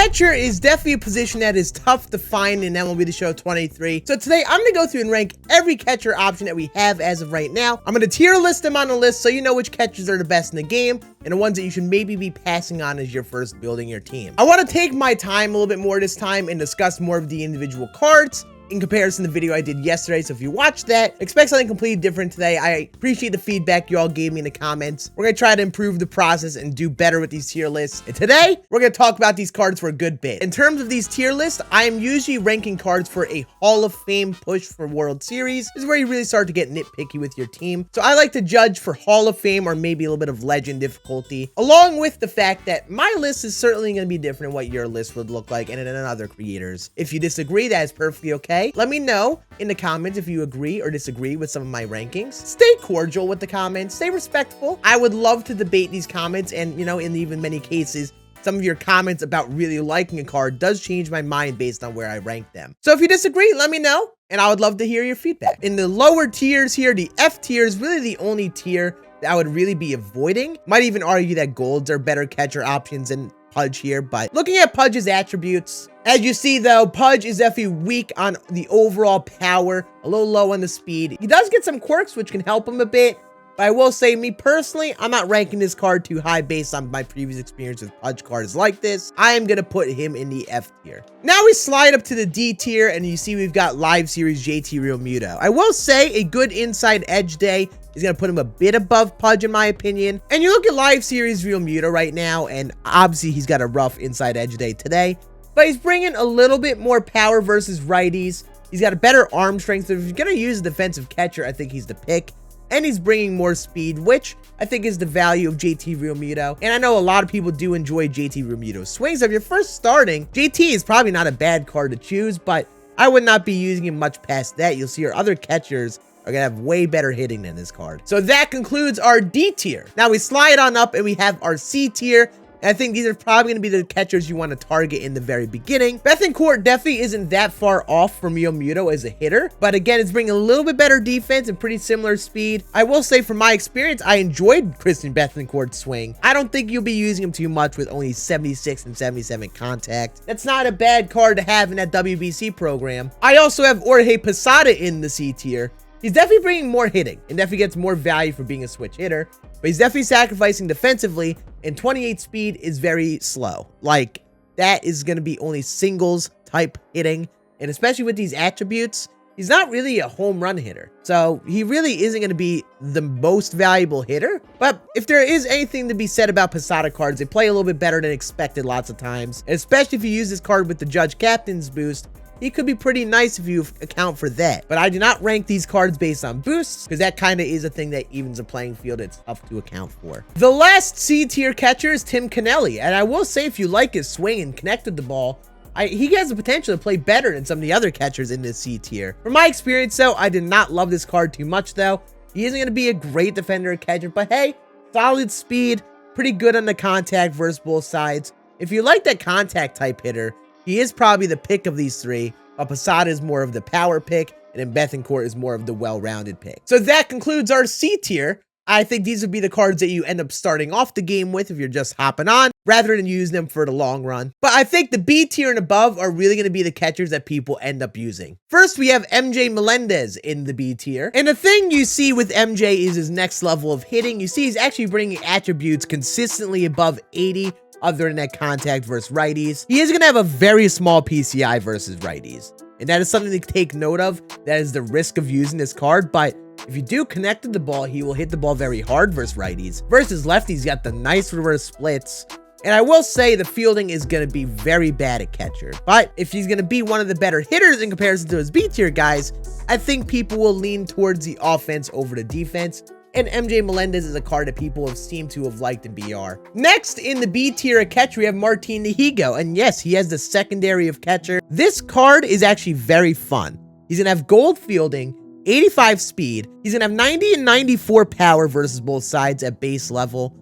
Catcher is definitely a position that is tough to find in MLB The Show 23. So today I'm going to go through and rank every catcher option that we have as of right now. I'm going to tier list them on the list so you know which catchers are the best in the game and the ones that you should maybe be passing on as you're first building your team. I want to take my time a little bit more this time and discuss more of the individual cards in comparison to the video I did yesterday. So if you watched that, expect something completely different today. I appreciate the feedback you all gave me in the comments. We're going to try to improve the process and do better with these tier lists. And today, we're going to talk about these cards for a good bit. In terms of these tier lists, I am usually ranking cards for a Hall of Fame push for World Series. This is where you really start to get nitpicky with your team. So I like to judge for Hall of Fame or maybe a little bit of Legend difficulty, along with the fact that my list is certainly going to be different than what your list would look like and in other creators. If you disagree, that is perfectly okay. Let me know in the comments if you agree or disagree with some of my rankings. Stay cordial with the comments, stay respectful. I would love to debate these comments, and in even many cases, some of your comments about really liking a card does change my mind based on where I rank them. So if you disagree, let me know, and I would love to hear your feedback. In the lower tiers here, the F tier is really the only tier that I would really be avoiding. Might even argue that golds are better catcher options than Pudge here, but looking at Pudge's attributes, as you see though, Pudge is definitely weak on the overall power, a little low on the speed. He does get some quirks which can help him a bit, but I will say, me personally, I'm not ranking this card too high based on my previous experience with Pudge cards like this. I am going to put him in the F tier. Now we slide up to the D tier, and you see we've got Live Series JT Realmuto. I will say a good inside edge day is going to put him a bit above Pudge in my opinion. And you look at Live Series Realmuto right now, and obviously he's got a rough inside edge day today, but he's bringing a little bit more power versus righties. He's got a better arm strength. So if you're going to use a defensive catcher, I think he's the pick. And he's bringing more speed, which I think is the value of JT Realmuto. And I know a lot of people do enjoy JT Realmuto's swings. So if you're first starting, JT is probably not a bad card to choose, but I would not be using him much past that. You'll see your other catchers are going to have way better hitting than this card. So that concludes our D tier. Now we slide on up and we have our C tier. And I think these are probably going to be the catchers you want to target in the very beginning. Bethancourt definitely isn't that far off from Realmuto as a hitter, but again, it's bringing a little bit better defense and pretty similar speed. I will say from my experience, I enjoyed Christian Bethancourt's swing. I don't think you'll be using him too much with only 76 and 77 contact. That's not a bad card to have in that WBC program. I also have Jorge Posada in the C tier. He's definitely bringing more hitting and definitely gets more value for being a switch hitter, but he's definitely sacrificing defensively, and 28 speed is very slow. Like, that is going to be only singles type hitting, and especially with these attributes, he's not really a home run hitter. So he really isn't going to be the most valuable hitter. But if there is anything to be said about Posada cards, they play a little bit better than expected lots of times, and especially if you use this card with the Judge Captain's boost. He could be pretty nice if you account for that. But I do not rank these cards based on boosts, because that kind of is a thing that evens the playing field. It's tough to account for. The last C tier catcher is Tim Cannelli. And I will say, if you like his swing and connected the ball, he has the potential to play better than some of the other catchers in this C tier. From my experience, though, I did not love this card too much, though. He isn't going to be a great defender or catcher, but hey, solid speed, pretty good on the contact versus both sides. If you like that contact type hitter, he is probably the pick of these three, while Posada is more of the power pick, and then Bethancourt is more of the well-rounded pick. So that concludes our C tier. I think these would be the cards that you end up starting off the game with if you're just hopping on, rather than using them for the long run. But I think the B tier and above are really going to be the catchers that people end up using. First, we have MJ Melendez in the B tier. And the thing you see with MJ is his next level of hitting. You see he's actually bringing attributes consistently above 80, other than that contact versus righties. He is going to have a very small PCI versus righties, and that is something to take note of. That is the risk of using this card, but if you do connect to the ball, he will hit the ball very hard versus righties. Versus lefties, he's got the nice reverse splits. And I will say the fielding is going to be very bad at catcher, but if he's going to be one of the better hitters in comparison to his B tier guys, I think people will lean towards the offense over the defense. And MJ Melendez is a card that people have seemed to have liked in BR. Next, in the B tier of catcher, we have Martin Nahigo. And yes, he has the secondary of catcher. This card is actually very fun. He's going to have gold fielding, 85 speed. He's going to have 90 and 94 power versus both sides at base level.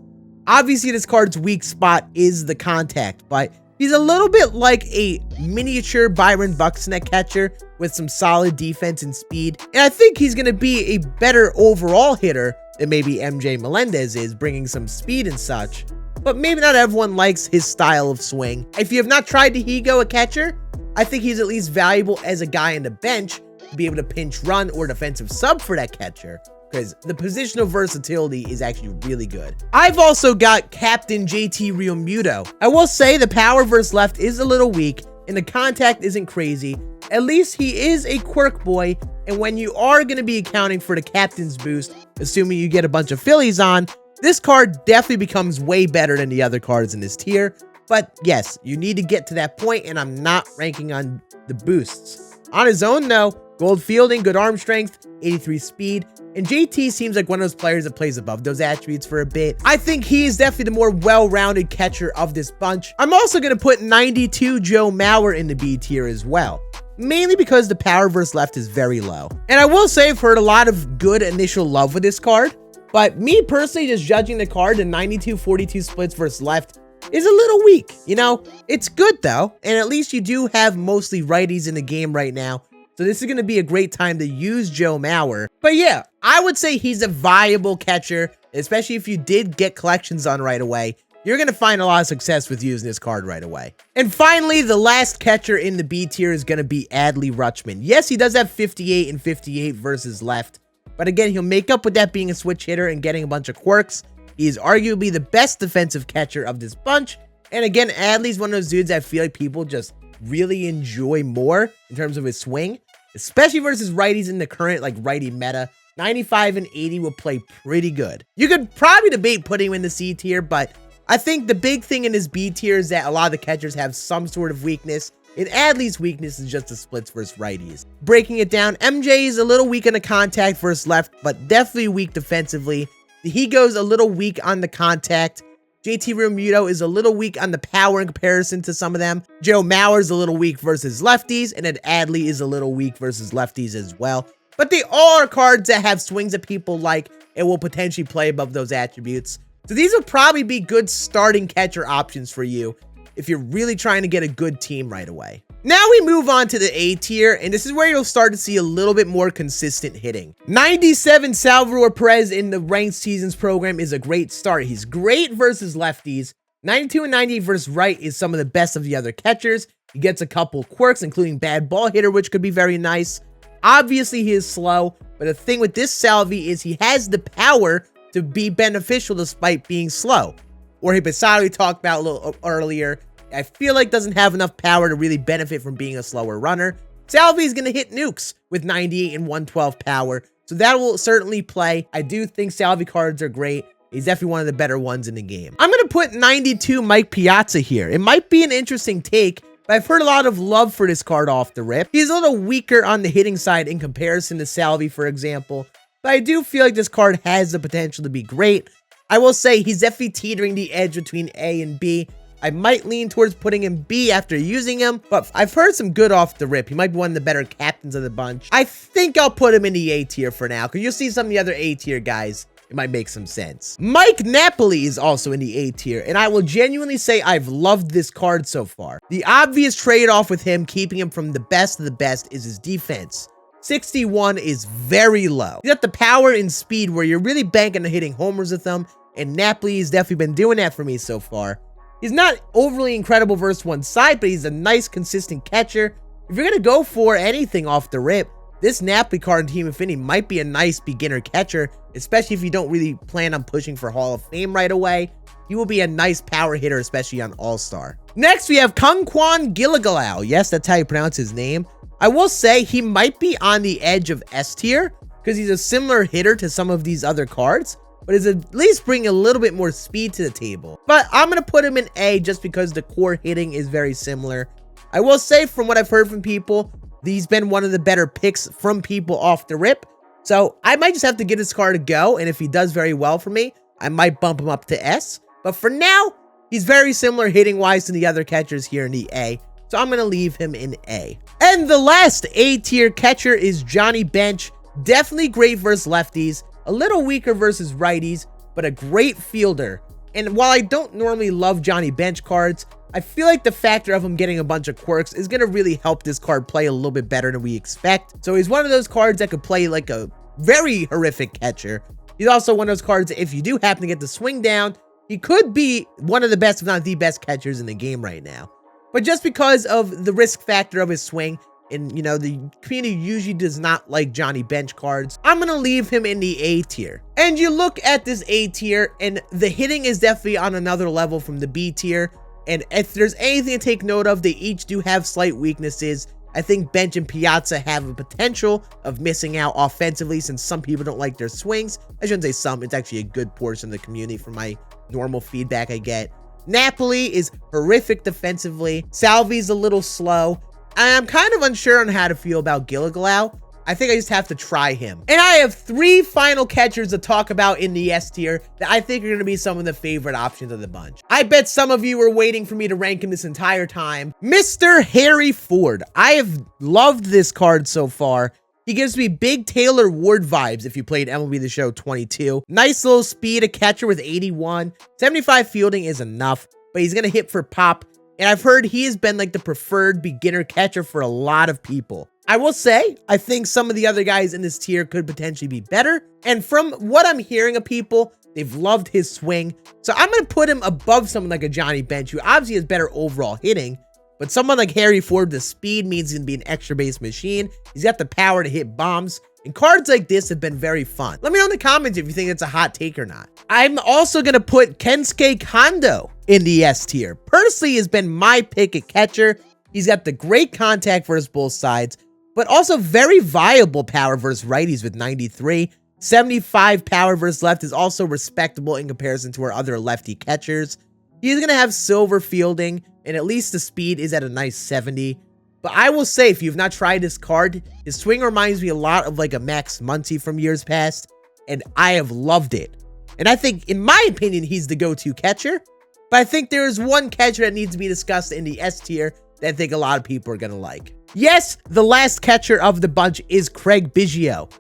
Obviously, this card's weak spot is the contact, but he's a little bit like a miniature Byron Buxton at catcher with some solid defense and speed. And I think he's going to be a better overall hitter than maybe MJ Melendez is, bringing some speed and such. but maybe not everyone likes his style of swing. If you have not tried to Higo a catcher, I think he's at least valuable as a guy on the bench to be able to pinch run or defensive sub for that catcher, because the positional versatility is actually really good. I've also got Captain JT Realmuto. I will say the power versus left is a little weak, and the contact isn't crazy. At least he is a quirk boy, and when you are going to be accounting for the captain's boost, assuming you get a bunch of Phillies on, this card definitely becomes way better than the other cards in this tier. But yes, you need to get to that point, and I'm not ranking on the boosts. On his own though, gold fielding, good arm strength, 83 speed, and JT seems like one of those players that plays above those attributes for a bit. I think he is definitely the more well-rounded catcher of this bunch. I'm also going to put 92 Joe Mauer in the B tier as well, mainly because the power versus left is very low. And I will say I've heard a lot of good initial love with this card, but me personally, just judging the card, the 92-42 splits versus left is a little weak. You know, it's good though, and at least you do have mostly righties in the game right now, so this is going to be a great time to use Joe Mauer. But yeah, I would say he's a viable catcher, especially if you did get collections on right away. You're going to find a lot of success with using this card right away. And finally, the last catcher in the B tier is going to be Adley Rutschman. Yes, he does have 58 and 58 versus left, but again, he'll make up with that being a switch hitter and getting a bunch of quirks. He is arguably the best defensive catcher of this bunch. And again, Adley's one of those dudes I feel like people just really enjoy more in terms of his swing, especially versus righties in the current like righty meta. 95 and 80 will play pretty good. You could probably debate putting him in the C tier, but I think the big thing in his B tier is that a lot of the catchers have some sort of weakness, and Adley's weakness is just the splits versus righties. Breaking it down, MJ is a little weak on the contact versus left, but definitely weak defensively. He goes a little weak on the contact. JT Realmuto is a little weak on the power in comparison to some of them. Joe Mauer is a little weak versus lefties, and then Adley is a little weak versus lefties as well. But they all are cards that have swings that people like and will potentially play above those attributes. So these will probably be good starting catcher options for you if you're really trying to get a good team right away. Now we move on to the A tier, and this is where you'll start to see a little bit more consistent hitting. 97 Salvador Perez in the Ranked Seasons program is a great start. He's great versus lefties. 92 and 98 versus right is some of the best of the other catchers. He gets a couple quirks, including bad ball hitter, which could be very nice. Obviously, he is slow, but the thing with this Salvi is he has the power to be beneficial despite being slow. Or Hibisari we talked about a little earlier, I feel like doesn't have enough power to really benefit from being a slower runner. Salvi is going to hit nukes with 98 and 112 power, so that will certainly play. I do think Salvi cards are great. He's definitely one of the better ones in the game. I'm going to put 92 Mike Piazza here. It might be an interesting take, but I've heard a lot of love for this card off the rip. He's a little weaker on the hitting side in comparison to Salvi, for example, but I do feel like this card has the potential to be great. I will say he's definitely teetering the edge between A and B. I might lean towards putting him B after using him, but I've heard some good off the rip. He might be one of the better captains of the bunch. I think I'll put him in the A tier for now, because you'll see some of the other A tier guys. It might make some sense. Mike Napoli is also in the A tier, and I will genuinely say I've loved this card so far. The obvious trade-off with him, keeping him from the best of the best, is his defense. 61 is very low. He's got the power and speed where you're really banking on hitting homers with him, and Napoli has definitely been doing that for me so far. He's not overly incredible versus one side, but he's a nice, consistent catcher. If you're going to go for anything off the rip, this Napoli card in Team Infinity might be a nice beginner catcher, especially if you don't really plan on pushing for Hall of Fame right away. He will be a nice power hitter, especially on All-Star. Next, we have Kangkwon Gilligalau. Yes, that's how you pronounce his name. I will say he might be on the edge of S tier, because he's a similar hitter to some of these other cards, but is at least bringing a little bit more speed to the table. But I'm going to put him in A just because the core hitting is very similar. I will say, from what I've heard from people, he's been one of the better picks from people off the rip. So I might just have to get his card a go, and if he does very well for me, I might bump him up to S. But for now, he's very similar hitting-wise to the other catchers here in the A. So I'm going to leave him in A. And the last A tier catcher is Johnny Bench. Definitely great versus lefties. A little weaker versus righties, but a great fielder. And while I don't normally love Johnny Bench cards, I feel like the factor of him getting a bunch of quirks is going to really help this card play a little bit better than we expect. So he's one of those cards that could play like a very horrific catcher. He's also one of those cards that if you do happen to get the swing down, he could be one of the best, if not the best catchers in the game right now. But just because of the risk factor of his swing, and, you know, the community usually does not like Johnny Bench cards, I'm going to leave him in the A tier. And you look at this A tier, and the hitting is definitely on another level from the B tier. And if there's anything to take note of, they each do have slight weaknesses. I think Bench and Piazza have a potential of missing out offensively since some people don't like their swings. I shouldn't say some, it's actually a good portion of the community from my normal feedback I get. Napoli is horrific defensively. Salvi's a little slow. I'm kind of unsure on how to feel about Gilligalau. I think I just have to try him. And I have 3 final catchers to talk about in the S tier that I think are going to be some of the favorite options of the bunch. I bet some of you were waiting for me to rank him this entire time. Mr. Harry Ford. I have loved this card so far. He gives me big Taylor Ward vibes if you played MLB The Show 22. Nice little speed, a catcher with 81. 75 fielding is enough, but he's going to hit for pop. And I've heard he has been like the preferred beginner catcher for a lot of people. I will say, I think some of the other guys in this tier could potentially be better. And from what I'm hearing of people, they've loved his swing. So I'm going to put him above someone like a Johnny Bench, who obviously has better overall hitting. But someone like Harry Ford, the speed means he's going to be an extra base machine. He's got the power to hit bombs. And cards like this have been very fun. Let me know in the comments if you think it's a hot take or not. I'm also going to put Kensuke Kondo in the S tier. Personally, has been my pick at catcher. He's got the great contact versus both sides, but also very viable power versus righties with 93. 75 power versus left is also respectable in comparison to our other lefty catchers. He's going to have silver fielding, and at least the speed is at a nice 70. But I will say, if you've not tried this card, his swing reminds me a lot of like a Max Muncy from years past, and I have loved it. And I think, in my opinion, he's the go-to catcher. But I think there is one catcher that needs to be discussed in the S tier that I think a lot of people are going to like. Yes, the last catcher of the bunch is Craig Biggio.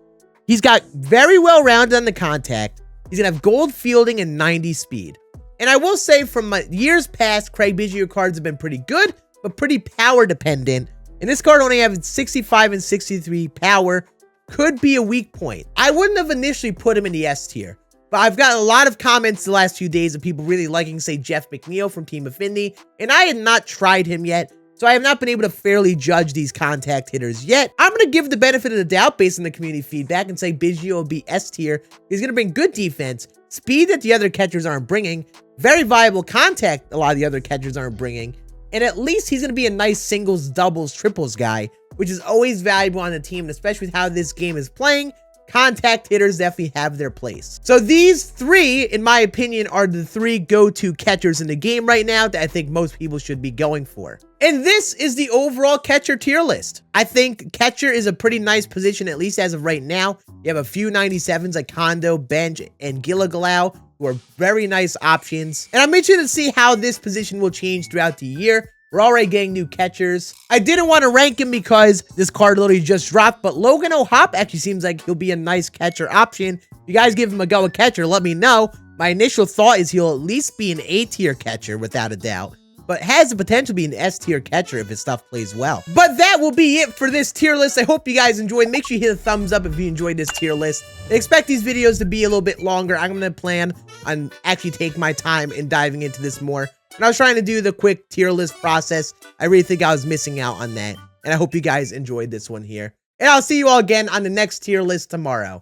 He's got very well rounded on the contact. He's going to have gold fielding and 90 speed. And I will say, from my years past, Craig Biggio cards have been pretty good, but pretty power dependent. And this card only having 65 and 63 power could be a weak point. I wouldn't have initially put him in the S tier, but I've gotten a lot of comments the last few days of people really liking, say, Jeff McNeil from Team Affinity, and I had not tried him yet, so I have not been able to fairly judge these contact hitters yet. I'm going to give the benefit of the doubt based on the community feedback and say Biggio will be S tier. He's going to bring good defense, speed that the other catchers aren't bringing, very viable contact a lot of the other catchers aren't bringing, and at least he's going to be a nice singles, doubles, triples guy, which is always valuable on the team, and especially with how this game is playing, contact hitters definitely have their place. So these 3, in my opinion, are the 3 go-to catchers in the game right now that I think most people should be going for. And this is the overall catcher tier list. I think catcher is a pretty nice position, at least as of right now. You have a few 97s like Kondo, Bench, and Gilligalau, who are very nice options. And I'm interested to see how this position will change throughout the year. We're already getting new catchers. I didn't want to rank him because this card literally just dropped, but Logan O'Hoppe actually seems like he'll be a nice catcher option. If you guys give him a go at catcher, let me know. My initial thought is he'll at least be an A tier catcher without a doubt, but has the potential to be an S tier catcher if his stuff plays well. But that will be it for this tier list. I hope you guys enjoyed. Make sure you hit a thumbs up if you enjoyed this tier list. I expect these videos to be a little bit longer. I'm going to plan on actually taking my time and diving into this more. And I was trying to do the quick tier list process. I really think I was missing out on that. And I hope you guys enjoyed this one here. And I'll see you all again on the next tier list tomorrow.